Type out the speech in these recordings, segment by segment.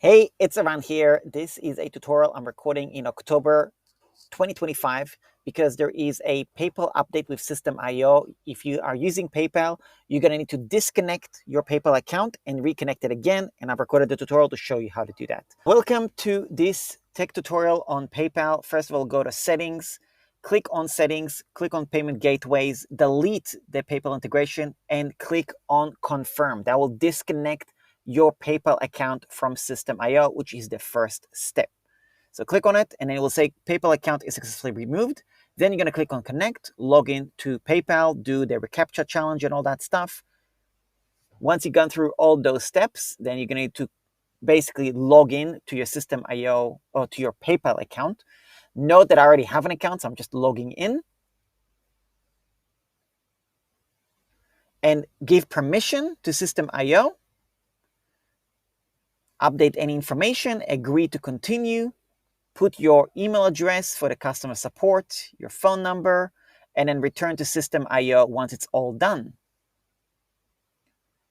Hey, it's Aran here. This is a tutorial I'm recording in October 2025 because there is a PayPal update with Systeme.io. If you are using PayPal, you're going to need to disconnect your PayPal account and reconnect it again. And I've recorded the tutorial to show you how to do that. Welcome to this tech tutorial on PayPal. First of all, go to Settings, click on Settings, click on Payment Gateways, delete the PayPal integration, and click on Confirm. That will disconnect your PayPal account from Systeme.io, which is the first step. So click on it, and then it will say PayPal account is successfully removed. Then you're going to click on Connect, log in to PayPal, do the reCAPTCHA challenge and all that stuff. Once you've gone through all those steps, then you're going to need to basically log in to your Systeme.io or to your PayPal account. Note that I already have an account, so I'm just logging in. And give permission to Systeme.io. Update any information, agree to continue, put your email address for the customer support, your phone number, and then return to Systeme.io once it's all done.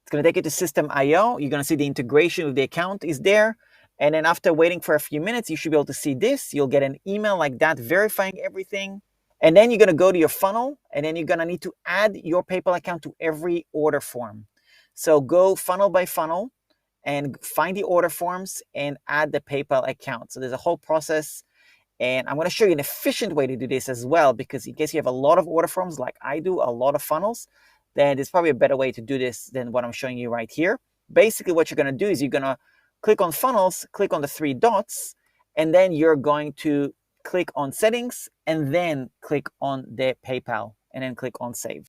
It's going to take you to Systeme.io. You're going to see the integration with the account is there. And then after waiting for a few minutes, you should be able to see this. You'll get an email like that verifying everything. And then you're going to go to your funnel, and then you're going to need to add your PayPal account to every order form. So go funnel by funnel and find the order forms and add the PayPal account. So there's a whole process, and I'm going to show you an efficient way to do this as well, because in case you have a lot of order forms like I do, a lot of funnels, then there's probably a better way to do this than what I'm showing you right here. Basically, what you're going to do is you're going to click on funnels, click on the three dots, and then you're going to click on settings, and then click on the PayPal, and then click on save.